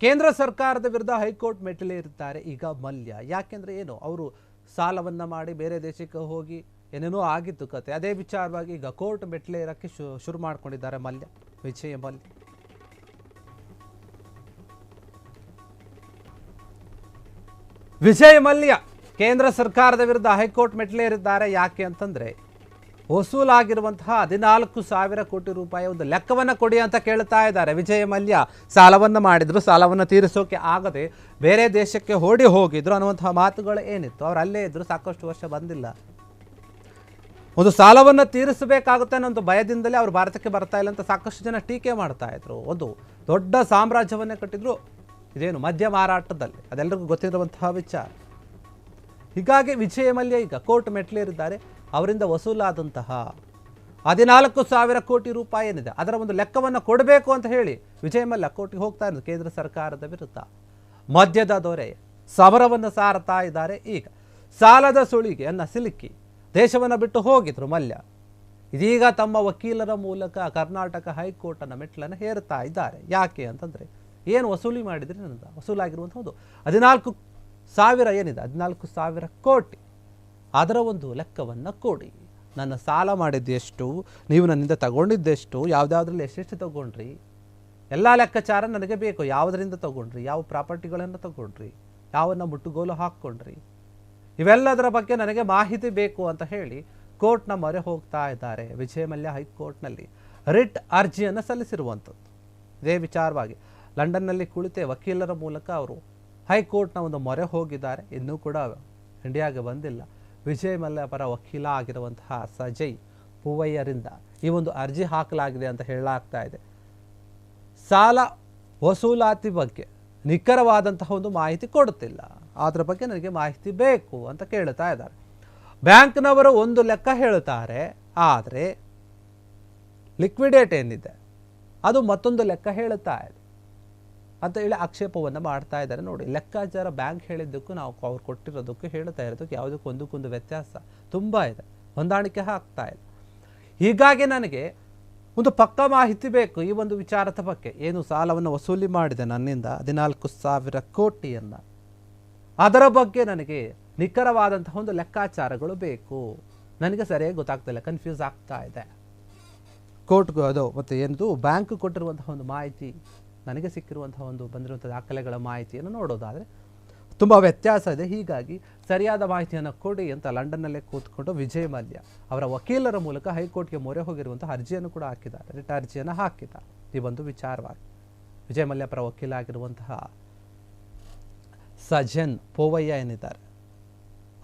ಕೇಂದ್ರ ಸರ್ಕಾರದ ವಿರುದ್ಧ ಹೈಕೋರ್ಟ್ ಮೆಟ್ಟಿಲೇರಿದ್ದಾರೆ ಈಗ ಮಲ್ಯ. ಯಾಕೆಂದ್ರೆ ಏನು, ಅವರು ಸಾಲವನ್ನ ಮಾಡಿ ಬೇರೆ ದೇಶಕ್ಕೆ ಹೋಗಿ ಏನೇನೋ ಆಗಿತ್ತು ಕತೆ. ಅದೇ ವಿಚಾರವಾಗಿ ಈಗ ಕೋರ್ಟ್ ಮೆಟ್ಟಿಲೇರಕ್ಕೆ ಶುರು ಮಾಡ್ಕೊಂಡಿದ್ದಾರೆ ಮಲ್ಯ, ವಿಜಯ ಮಲ್ಯ. ವಿಜಯ್ ಮಲ್ಯ ಕೇಂದ್ರ ಸರ್ಕಾರದ ವಿರುದ್ಧ ಹೈಕೋರ್ಟ್ ಮೆಟ್ಟಿಲೇರಿದ್ದಾರೆ. ಯಾಕೆ ಅಂತಂದ್ರೆ ವಸೂಲಾಗಿರುವಂತಹ 14,000 ಕೋಟಿ ರೂಪಾಯಿ ಒಂದು ಲೆಕ್ಕವನ್ನು ಕೊಡಿ ಅಂತ ಕೇಳ್ತಾ ಇದ್ದಾರೆ. ವಿಜಯ ಮಲ್ಯ ಸಾಲವನ್ನು ಮಾಡಿದ್ರು, ಸಾಲವನ್ನು ತೀರಿಸೋಕೆ ಆಗದೆ ಬೇರೆ ದೇಶಕ್ಕೆ ಓಡಿ ಹೋಗಿದ್ರು ಅನ್ನುವಂತಹ ಮಾತುಗಳು ಏನಿತ್ತು. ಅವ್ರು ಅಲ್ಲೇ ಇದ್ರು, ಸಾಕಷ್ಟು ವರ್ಷ ಬಂದಿಲ್ಲ. ಒಂದು ಸಾಲವನ್ನು ತೀರಿಸಬೇಕಾಗುತ್ತೆ ಅನ್ನೋ ಒಂದು ಭಯದಿಂದಲೇ ಅವರು ಭಾರತಕ್ಕೆ ಬರ್ತಾ ಇಲ್ಲ ಅಂತ ಸಾಕಷ್ಟು ಜನ ಟೀಕೆ ಮಾಡ್ತಾ ಇದ್ರು. ಒಂದು ದೊಡ್ಡ ಸಾಮ್ರಾಜ್ಯವನ್ನೇ ಕಟ್ಟಿದ್ರು ಇದೇನು ಮದ್ಯ ಮಾರಾಟದಲ್ಲಿ, ಅದೆಲ್ಲರಿಗೂ ಗೊತ್ತಿರುವಂತಹ ವಿಚಾರ. ಹೀಗಾಗಿ ವಿಜಯ ಮಲ್ಯ ಈಗ ಕೋರ್ಟ್ ಮೆಟ್ಟಿಲೇರಿದ್ದಾರೆ. ಅವರಿಂದ ವಸೂಲಾದಂತಹ 14,000 ಕೋಟಿ ರೂಪಾಯಿ ಏನಿದೆ ಅದರ ಒಂದು ಲೆಕ್ಕವನ್ನು ಕೊಡಬೇಕು ಅಂತ ಹೇಳಿ ವಿಜಯ ಮಲ್ಯ ಕೋರ್ಟ್ಗೆ ಹೋಗ್ತಾ ಇರೋದು ಕೇಂದ್ರ ಸರ್ಕಾರದ ವಿರುದ್ಧ. ಮದ್ಯದ ದೊರೆ ಸಮರವನ್ನು ಸಾರ್ತಾ ಇದ್ದಾರೆ. ಈಗ ಸಾಲದ ಸುಳಿಗೆಯನ್ನು ಸಿಲುಕಿ ದೇಶವನ್ನು ಬಿಟ್ಟು ಹೋಗಿದ್ರು ಮಲ್ಯ. ಇದೀಗ ತಮ್ಮ ವಕೀಲರ ಮೂಲಕ ಕರ್ನಾಟಕ ಹೈಕೋರ್ಟನ್ನು ಮೆಟ್ಟಿಲನ್ನು ಹೇರ್ತಾ ಇದ್ದಾರೆ. ಯಾಕೆ ಅಂತಂದರೆ ಏನು ವಸೂಲಿ ಮಾಡಿದ್ರಿ ನನ್ನದು ವಸೂಲಾಗಿರುವಂಥದ್ದು 14,000 ಏನಿದೆ 14,000 ಕೋಟಿ, ಅದರ ಒಂದು ಲೆಕ್ಕವನ್ನು ಕೊಡಿ. ನನ್ನ ಸಾಲ ಮಾಡಿದ್ದೆಷ್ಟು, ನೀವು ನನ್ನಿಂದ ತಗೊಂಡಿದ್ದೆಷ್ಟು, ಯಾವುದ್ಯಾವುದ್ರಲ್ಲಿ ಎಷ್ಟೆಷ್ಟು ತಗೊಂಡ್ರಿ, ಎಲ್ಲ ಲೆಕ್ಕಾಚಾರ ನನಗೆ ಬೇಕು. ಯಾವುದರಿಂದ ತಗೊಂಡ್ರಿ, ಯಾವ ಪ್ರಾಪರ್ಟಿಗಳನ್ನು ತಗೊಂಡ್ರಿ, ಯಾವನ್ನ ಮುಟ್ಟುಗೋಲು ಹಾಕ್ಕೊಂಡ್ರಿ, ಇವೆಲ್ಲದರ ಬಗ್ಗೆ ನನಗೆ ಮಾಹಿತಿ ಬೇಕು ಅಂತ ಹೇಳಿ ಕೋರ್ಟ್ನ ಮೊರೆ ಹೋಗ್ತಾ ಇದ್ದಾರೆ. ವಿಜಯ ಮಲ್ಯ ಹೈಕೋರ್ಟ್ನಲ್ಲಿ ರಿಟ್ ಅರ್ಜಿಯನ್ನು ಸಲ್ಲಿಸಿರುವಂಥದ್ದು. ಇದೇ ವಿಚಾರವಾಗಿ ಲಂಡನ್ನಲ್ಲಿ ಕುಳಿತೆ ವಕೀಲರ ಮೂಲಕ ಅವರು ಹೈಕೋರ್ಟ್ನ ಒಂದು ಮೊರೆ ಹೋಗಿದ್ದಾರೆ. ಇನ್ನೂ ಕೂಡ ಇಂಡಿಯಾಗೆ ಬಂದಿಲ್ಲ. ವಿಜಯ ಮಲ್ಯ ಪರ ವಕೀಲ ಆಗಿರುವಂತಹ ಸಜಯ್ ಪೂವಯ್ಯರಿಂದ ಈ ಒಂದು ಅರ್ಜಿ ಹಾಕಲಾಗಿದೆ ಅಂತ ಹೇಳಲಾಗ್ತಾ ಇದೆ. ಸಾಲ ವಸೂಲಾತಿ ಬಗ್ಗೆ ನಿಖರವಾದಂತಹ ಒಂದು ಮಾಹಿತಿ ಕೊಡುತ್ತಿಲ್ಲ, ಅದರ ಬಗ್ಗೆ ನನಗೆ ಮಾಹಿತಿ ಬೇಕು ಅಂತ ಕೇಳ್ತಾ ಇದ್ದಾರೆ. ಬ್ಯಾಂಕ್ನವರು ಒಂದು ಲೆಕ್ಕ ಹೇಳ್ತಾರೆ, ಆದರೆ ಲಿಕ್ವಿಡೇಟ್ ಏನಿದೆ ಅದು ಮತ್ತೊಂದು ಲೆಕ್ಕ ಹೇಳ್ತಾ ಇದೆ ಅಂತ ಹೇಳಿ ಆಕ್ಷೇಪವನ್ನು ಮಾಡ್ತಾ ಇದ್ದಾರೆ. ನೋಡಿ, ಲೆಕ್ಕಾಚಾರ ಬ್ಯಾಂಕ್ ಹೇಳಿದ್ದಕ್ಕೂ ನಾವು ಅವ್ರು ಕೊಟ್ಟಿರೋದಕ್ಕೂ ಹೇಳ್ತಾ ಇರೋದಕ್ಕೆ ಯಾವುದಕ್ಕೂ ಒಂದಕ್ಕೊಂದು ವ್ಯತ್ಯಾಸ ತುಂಬ ಇದೆ, ಹೊಂದಾಣಿಕೆ ಆಗ್ತಾ ಇಲ್ಲ. ಹೀಗಾಗಿ ನನಗೆ ಒಂದು ಪಕ್ಕಾ ಮಾಹಿತಿ ಬೇಕು ಈ ಒಂದು ವಿಚಾರದ ಬಗ್ಗೆ. ಏನು ಸಾಲವನ್ನು ವಸೂಲಿ ಮಾಡಿದೆ ನನ್ನಿಂದ 14,000 ಕೋಟಿಯನ್ನು, ಅದರ ಬಗ್ಗೆ ನನಗೆ ನಿಖರವಾದಂತಹ ಒಂದು ಲೆಕ್ಕಾಚಾರಗಳು ಬೇಕು. ನನಗೆ ಸರಿಯಾಗಿ ಗೊತ್ತಾಗ್ತಿಲ್ಲ, ಕನ್ಫ್ಯೂಸ್ ಆಗ್ತಾ ಇದೆ. ಕೋರ್ಟ್ಗೂ ಅದು ಮತ್ತು ಏನದು ಬ್ಯಾಂಕ್ ಕೊಟ್ಟಿರುವಂತಹ ಒಂದು ಮಾಹಿತಿ, ನನಗೆ ಸಿಕ್ಕಿರುವಂತಹ ಒಂದು ಬಂದಿರುವಂಥ ದಾಖಲೆಗಳ ಮಾಹಿತಿಯನ್ನು ನೋಡೋದಾದರೆ ತುಂಬ ವ್ಯತ್ಯಾಸ ಇದೆ. ಹೀಗಾಗಿ ಸರಿಯಾದ ಮಾಹಿತಿಯನ್ನು ಕೊಡಿ ಅಂತ ಲಂಡನ್ನಲ್ಲೇ ಕೂತ್ಕೊಂಡು ವಿಜಯ್ ಮಲ್ಯ ಅವರ ವಕೀಲರ ಮೂಲಕ ಹೈಕೋರ್ಟ್ಗೆ ಮೊರೆ ಹೋಗಿರುವಂಥ ಅರ್ಜಿಯನ್ನು ಕೂಡ ಹಾಕಿದ್ದಾರೆ, ರಿಟ್ ಅರ್ಜಿಯನ್ನು ಹಾಕಿದ್ದಾರೆ. ಈ ಒಂದು ವಿಚಾರವಾಗಿ ವಿಜಯ್ ಮಲ್ಯ ಪರ ವಕೀಲ ಆಗಿರುವಂತಹ ಸಜನ್ ಪೋವಯ್ಯ ಏನಿದ್ದಾರೆ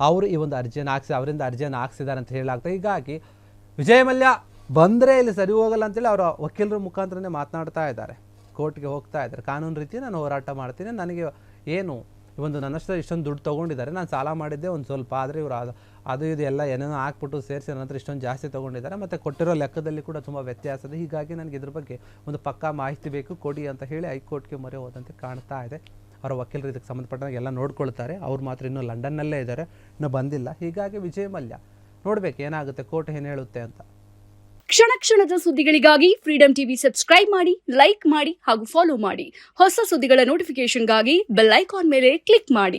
ಅವರು ಈ ಒಂದು ಅರ್ಜಿಯನ್ನು ಅವರಿಂದ ಅರ್ಜಿಯನ್ನು ಹಾಕ್ಸಿದ್ದಾರೆ ಅಂತ ಹೇಳಲಾಗ್ತದೆ. ಹೀಗಾಗಿ ವಿಜಯ್ ಮಲ್ಯ ಬಂದರೆ ಇಲ್ಲಿ ಸರಿ ಹೋಗಲ್ಲ ಅಂತೇಳಿ ಅವರ ವಕೀಲರ ಮುಖಾಂತರನೇ ಮಾತನಾಡ್ತಾ ಇದ್ದಾರೆ. ಕೋರ್ಟ್ಗೆ ಹೋಗ್ತಾ ಇದ್ದಾರೆ, ಕಾನೂನು ರೀತಿ ನಾನು ಹೋರಾಟ ಮಾಡ್ತೀನಿ, ನನಗೆ ಏನು ಒಂದು ನನ್ನಷ್ಟು ಇಷ್ಟೊಂದು ದುಡ್ಡು ತೊಗೊಂಡಿದ್ದಾರೆ, ನಾನು ಸಾಲ ಮಾಡಿದ್ದೆ ಒಂದು ಸ್ವಲ್ಪ, ಆದರೆ ಇವರು ಅದು ಇದು ಎಲ್ಲ ಏನೇನೋ ಹಾಕ್ಬಿಟ್ಟು ಸೇರಿಸಿ ನಂತರ ಇಷ್ಟೊಂದು ಜಾಸ್ತಿ ತೊಗೊಂಡಿದ್ದಾರೆ, ಮತ್ತು ಕೊಟ್ಟಿರೋ ಲೆಕ್ಕದಲ್ಲಿ ಕೂಡ ತುಂಬ ವ್ಯತ್ಯಾಸ ಇದೆ. ಹೀಗಾಗಿ ನನಗೆ ಇದ್ರ ಬಗ್ಗೆ ಒಂದು ಪಕ್ಕಾ ಮಾಹಿತಿ ಬೇಕು, ಕೊಡಿ ಅಂತ ಹೇಳಿ ಹೈಕೋರ್ಟ್ಗೆ ಮೊರೆ ಹೋದಂತೆ ಕಾಣ್ತಾ ಇದೆ. ಅವರ ವಕೀಲರು ಇದಕ್ಕೆ ಸಂಬಂಧಪಟ್ಟಾಗ ಎಲ್ಲ ನೋಡ್ಕೊಳ್ತಾರೆ. ಅವ್ರು ಮಾತ್ರ ಇನ್ನೂ ಲಂಡನ್ನಲ್ಲೇ ಇದ್ದಾರೆ, ಇನ್ನೂ ಬಂದಿಲ್ಲ. ಹೀಗಾಗಿ ವಿಜಯ್ ಮಲ್ಯ ನೋಡ್ಬೇಕು ಏನಾಗುತ್ತೆ, ಕೋರ್ಟ್ ಏನು ಹೇಳುತ್ತೆ ಅಂತ. ಕ್ಷಣ ಕ್ಷಣದ ಸುದ್ದಿಗಳಿಗಾಗಿ ಫ್ರೀಡಂ ಟಿವಿ ಸಬ್ಸ್ಕ್ರೈಬ್ ಮಾಡಿ, ಲೈಕ್ ಮಾಡಿ ಹಾಗೂ ಫಾಲೋ ಮಾಡಿ. ಹೊಸ ಸುದ್ದಿಗಳ ನೋಟಿಫಿಕೇಶನ್ಗಾಗಿ ಬೆಲ್ ಐಕಾನ್ ಮೇಲೆ ಕ್ಲಿಕ್ ಮಾಡಿ.